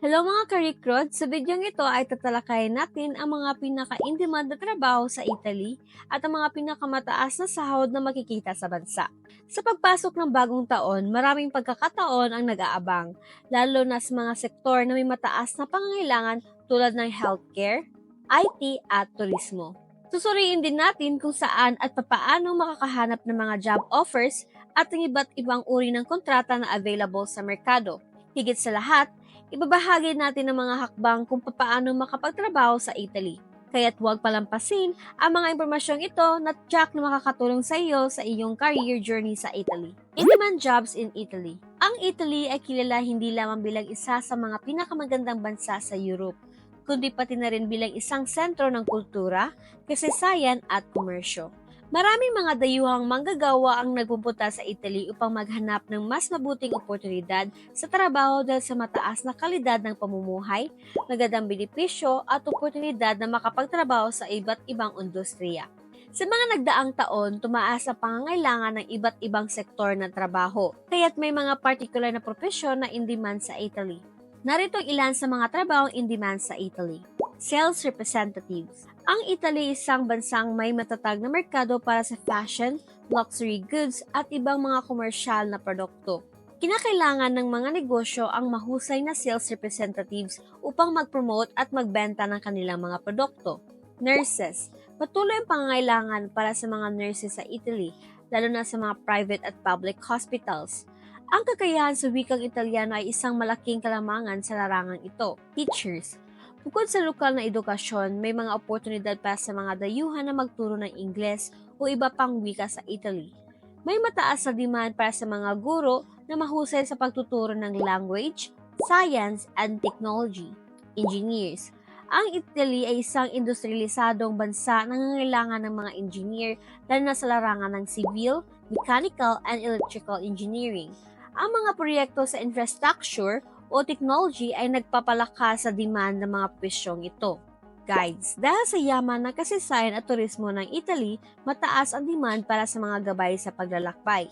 Hello mga ka-recruit! Sa bidyong ito ay tatalakayin natin ang mga pinaka-in-demand na trabaho sa Italy at ang mga pinakamataas na sahod na makikita sa bansa. Sa pagpasok ng bagong taon, maraming pagkakataon ang nag-aabang, lalo na sa mga sektor na may mataas na pangangailangan tulad ng healthcare, IT at turismo. Susuriin din natin kung saan at papaano makakahanap ng mga job offers at ng iba't ibang uri ng kontrata na available sa merkado. Higit sa lahat, ibabahagi natin ang mga hakbang kung paano makapagtrabaho sa Italy. Kaya't huwag palampasin ang mga impormasyong ito na tiyak na makakatulong sa iyo sa iyong career journey sa Italy. In-demand jobs in Italy. Ang Italy ay kilala hindi lamang bilang isa sa mga pinakamagandang bansa sa Europe, kundi pati na rin bilang isang sentro ng kultura, kasaysayan at komersyo. Maraming mga dayuhang manggagawa ang nagpupunta sa Italy upang maghanap ng mas mabuting oportunidad sa trabaho dahil sa mataas na kalidad ng pamumuhay, magandang benepisyo at oportunidad na makapagtrabaho sa iba't ibang industriya. Sa mga nagdaang taon, tumaas ang pangangailangan ng iba't ibang sektor ng trabaho, kaya't may mga particular na propesyon na in-demand sa Italy. Narito ilan sa mga trabahong in-demand sa Italy. Sales representatives. Ang Italy isang bansang may matatag na merkado para sa fashion, luxury goods at ibang mga komersyal na produkto. Kinakailangan ng mga negosyo ang mahusay na sales representatives upang mag-promote at magbenta ng kanilang mga produkto. Nurses. Patuloy ang pangangailangan para sa mga nurses sa Italy, lalo na sa mga private at public hospitals. Ang kakayahan sa wikang Italyano ay isang malaking kalamangan sa larangang ito. Teachers. Bukod sa lokal na edukasyon, may mga oportunidad para sa mga dayuhan na magturo ng Ingles o iba pang wika sa Italy. May mataas na demand para sa mga guro na mahusay sa pagtuturo ng language, science, and technology. Engineers. Ang Italy ay isang industrialisadong bansa na nangangailangan ng mga engineer lalo na sa larangan ng civil, mechanical, and electrical engineering. Ang mga proyekto sa infrastructure o technology ay nagpapalakas sa demand ng mga presyong ito. Guides. Dahil sa yaman ng kasaysayan at turismo ng Italy, mataas ang demand para sa mga gabay sa paglalakbay.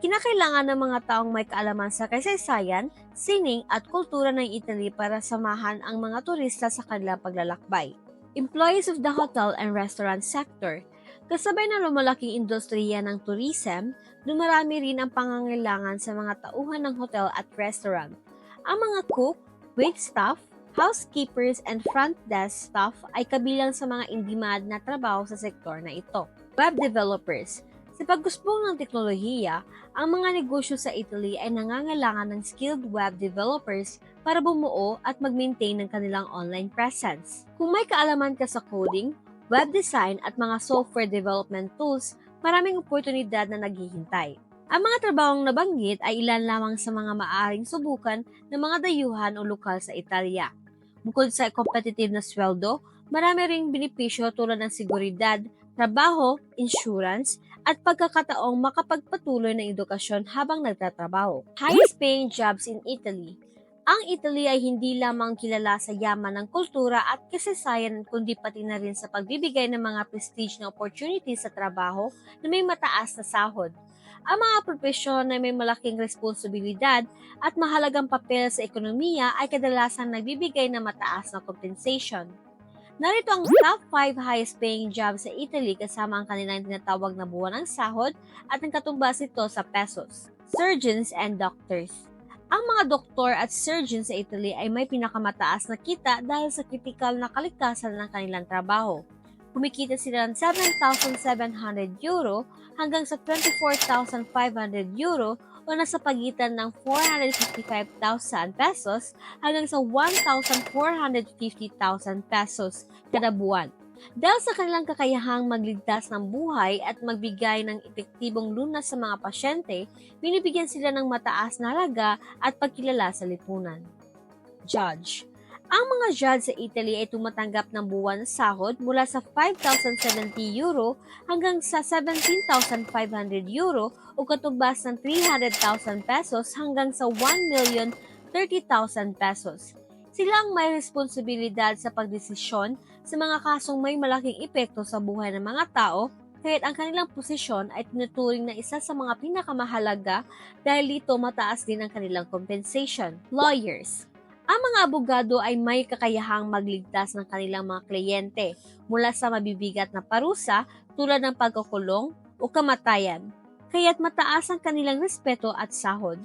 Kinakailangan ng mga taong may kaalaman sa kasaysayan, sining at kultura ng Italy para samahan ang mga turista sa kanilang paglalakbay. Employees of the hotel and restaurant sector. Kasabay ng lumalaking industriya ng tourism, dumarami rin ang pangangailangan sa mga tauhan ng hotel at restaurant. Ang mga cook, waitstaff, housekeepers, and front desk staff ay kabilang sa mga in-demand na trabaho sa sektor na ito. Web developers. Sa pag-usbong ng teknolohiya, ang mga negosyo sa Italy ay nangangailangan ng skilled web developers para bumuo at mag-maintain ng kanilang online presence. Kung may kaalaman ka sa coding, web design at mga software development tools, maraming oportunidad na naghihintay. Ang mga trabahong nabanggit ay ilan lamang sa mga maaaring subukan ng mga dayuhan o lokal sa Italia. Bukod sa competitive na sweldo, marami ring benepisyo tulad ng seguridad, trabaho, insurance, at pagkakataong makapagpatuloy ng edukasyon habang nagtatrabaho. Highest paying jobs in Italy. Ang Italy ay hindi lamang kilala sa yaman ng kultura at kasaysayan kundi pati na rin sa pagbibigay ng mga prestige na opportunities sa trabaho na may mataas na sahod. Ang mga propesyon na may malaking responsibilidad at mahalagang papel sa ekonomiya ay kadalasang nagbibigay ng mataas na compensation. Narito ang top 5 highest paying jobs sa Italy kasama ang kanilang tinatawag na buwan ng sahod at ang katumbas nito sa pesos. Surgeons and doctors. Ang mga doktor at surgeons sa Italy ay may pinakamataas na kita dahil sa kritikal na kalikasan ng kanilang trabaho. Kumikita sila ng €7,700 hanggang sa €24,500 o nasa pagitan ng ₱455,000 hanggang sa ₱1,450,000 kada buwan. Dahil sa kanilang kakayahang magligtas ng buhay at magbigay ng epektibong lunas sa mga pasyente, binibigyan sila ng mataas na halaga at pagkilala sa lipunan. Judge. Ang mga judge sa Italy ay tumatanggap ng buwan na sahod mula sa €5,070 hanggang sa €17,500 o katumbas ng ₱300,000 hanggang sa ₱1,030,000. Sila ang may responsibilidad sa pagdesisyon sa mga kasong may malaking epekto sa buhay ng mga tao, kaya't ang kanilang posisyon ay tinuturing na isa sa mga pinakamahalaga dahil dito mataas din ang kanilang compensation. Lawyers. Ang mga abogado ay may kakayahang magligtas ng kanilang mga kliyente mula sa mabibigat na parusa tulad ng pagkukulong o kamatayan, kaya't mataas ang kanilang respeto at sahod.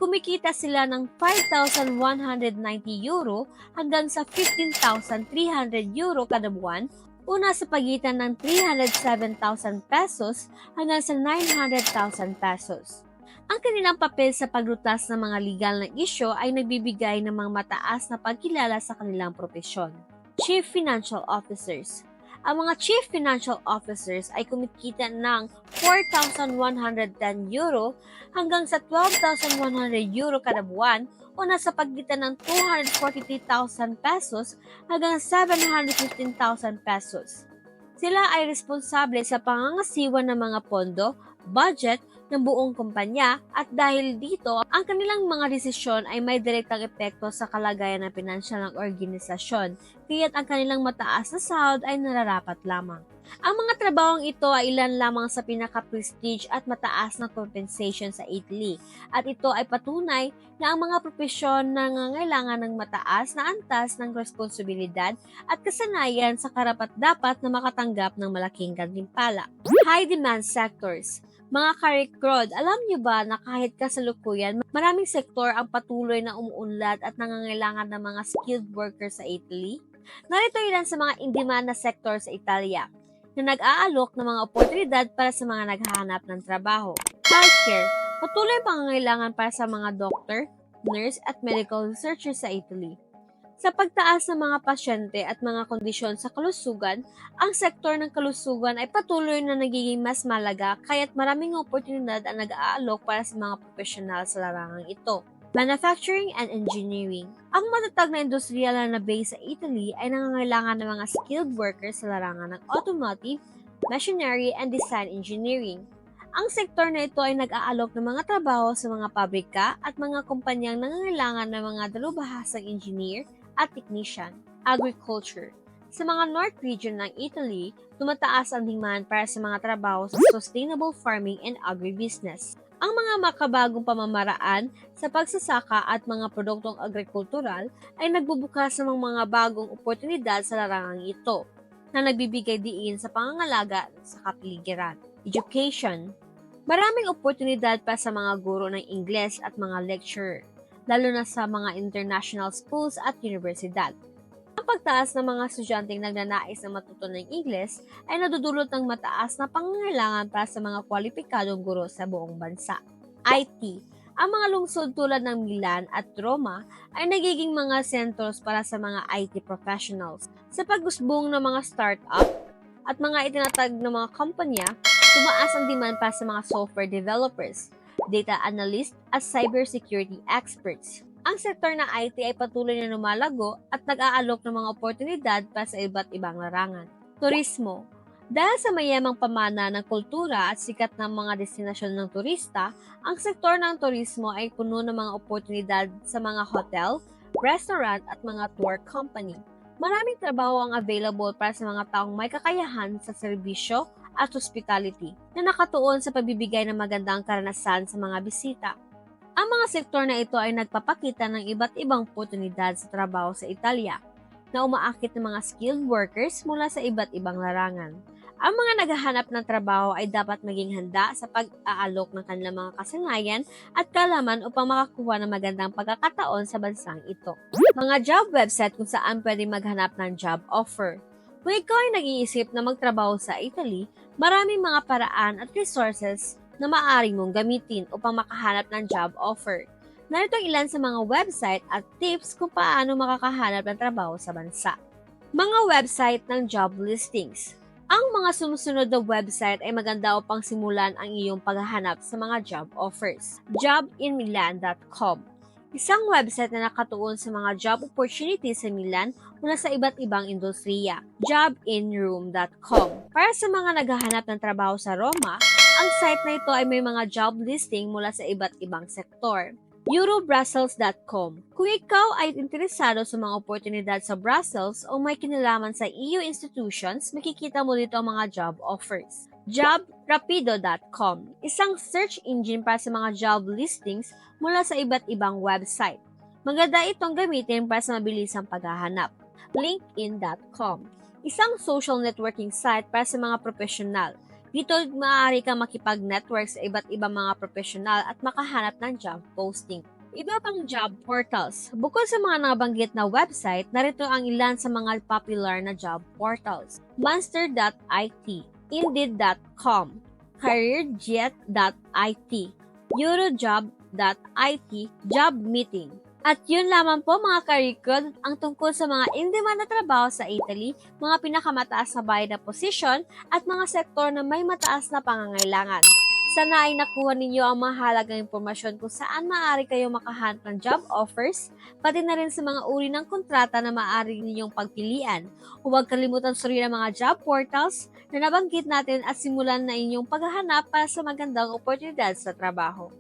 Kumikita sila ng €5,190 hanggang sa €15,300 kada buwan o nasa pagitan ng ₱307,000 hanggang sa ₱900,000. Ang kanilang papel sa paglutas ng mga legal na isyu ay nagbibigay ng mga mataas na pagkilala sa kanilang propesyon. Chief Financial Officers. Ang mga Chief Financial Officers ay kumikita ng €4,110 hanggang sa €12,100 kada buwan o nasa pagitan ng ₱243,000 hanggang ₱715,000. Sila ay responsable sa pangangasiwa ng mga pondo, budget, ng buong kumpanya at dahil dito, ang kanilang mga desisyon ay may direktang epekto sa kalagayan ng pinansyal ng organisasyon, kaya't ang kanilang mataas na sahod ay nararapat lamang. Ang mga trabahong ito ay ilan lamang sa pinaka-prestige at mataas na compensation sa Italy, at ito ay patunay na ang mga propesyon nangangailangan ng mataas na antas ng responsibilidad at kasanayan sa karapat-dapat na makatanggap ng malaking gantimpala. High demand sectors. Mga ka-recruit, alam niyo ba na kahit kasalukuyan, maraming sektor ang patuloy na umuunlad at nangangailangan ng mga skilled workers sa Italy? Narito ilan sa mga in-demand na sektor sa Italia na nag-aalok ng mga oportunidad para sa mga naghahanap ng trabaho. Healthcare, patuloy ang pangangailangan para sa mga doctor, nurse at medical researchers sa Italy. Sa pagtaas ng mga pasyente at mga kondisyon sa kalusugan, ang sektor ng kalusugan ay patuloy na nagiging mas malaga kaya't maraming oportunidad ang nag-aalok para sa mga profesional sa larangang ito. Manufacturing and Engineering. Ang matatag na industriya na base sa Italy ay nangangailangan ng mga skilled workers sa larangan ng automotive, machinery, and design engineering. Ang sektor na ito ay nag-aalok ng mga trabaho sa mga pabrika at mga kumpanyang nangangailangan ng mga dalubhasang engineer at technician. Agriculture. Sa mga North region ng Italy, tumataas ang demand para sa mga trabaho sa sustainable farming and agribusiness. Ang mga makabagong pamamaraan sa pagsasaka at mga produktong agrikultural ay nagbubukas ng mga bagong oportunidad sa larangang ito na nagbibigay diin sa pangangalaga sa kapaligiran. Education. Maraming oportunidad pa sa mga guro ng Ingles at mga lecturer, lalo na sa mga international schools at universidad. Ang pagtaas ng mga estudyanteng nagnanais na matuto ng Ingles ay nadudulot ng mataas na pangangailangan para sa mga kwalipikadong guro sa buong bansa. IT. Ang mga lungsod tulad ng Milan at Roma ay nagiging mga sentros para sa mga IT professionals. Sa pag-usbong ng mga startup at mga itinatag ng mga kumpanya, tumaas ang demand para sa mga software developers, data analyst at cybersecurity experts. Ang sektor ng IT ay patuloy na lumalago at nag-aalok ng mga oportunidad para sa iba't ibang larangan. Turismo. Dahil sa mayamang pamana ng kultura at sikat ng mga destinasyon ng turista, ang sektor ng turismo ay puno ng mga oportunidad sa mga hotel, restaurant at mga tour company. Maraming trabaho ang available para sa mga taong may kakayahan sa serbisyo at hospitality na nakatuon sa pagbibigay ng magandang karanasan sa mga bisita. Ang mga sektor na ito ay nagpapakita ng iba't ibang oportunidad sa trabaho sa Italia na umaakit ng mga skilled workers mula sa iba't ibang larangan. Ang mga naghahanap ng trabaho ay dapat maging handa sa pag-aalok ng kanilang mga kasanayan at kaalaman upang makakuha ng magandang pagkakataon sa bansang ito. Mga job website kung saan pwede maghanap ng job offer. Kung ikaw ay nag-iisip na magtrabaho sa Italy, maraming mga paraan at resources na maaari mong gamitin upang makahanap ng job offer. Narito ilan sa mga website at tips kung paano makakahanap ng trabaho sa bansa. Mga website ng job listings. Ang mga sumusunod na website ay maganda upang simulan ang iyong paghahanap sa mga job offers. Jobinmilan.com. Isang website na nakatuon sa mga job opportunities sa Milan mula sa iba't ibang industriya. Jobinroom.com. Para sa mga naghahanap ng trabaho sa Roma, ang site na ito ay may mga job listing mula sa iba't ibang sektor. Eurobrussels.com. Kung ikaw ay interesado sa mga oportunidad sa Brussels o may kinalaman sa EU institutions, makikita mo dito ang mga job offers. Jobrapido.com. Isang search engine para sa mga job listings mula sa iba't ibang website. Maganda itong gamitin para sa mabilisang paghahanap. LinkedIn.com, isang social networking site para sa mga profesional. Dito maaari kang makipag-network sa iba't ibang mga profesional at makahanap ng job posting. Iba pang job portals. Bukod sa mga nabanggit na website, narito ang ilan sa mga popular na job portals. Monster.it, Indeed.com, CareerJet.it, Eurojob.it, Job Meeting. At yun lamang po mga karikod ang tungkol sa mga in-demand na trabaho sa Italy, mga pinakamataas na bayad na posisyon at mga sektor na may mataas na pangangailangan. Sana ay nakuha ninyo ang mahalagang impormasyon kung saan maaari kayong makahanap ng job offers, pati na rin sa mga uri ng kontrata na maaari ninyong pagpilian. Huwag kalimutan suriin ang mga job portals na nabanggit natin at simulan na inyong paghahanap para sa magandang oportunidad sa trabaho.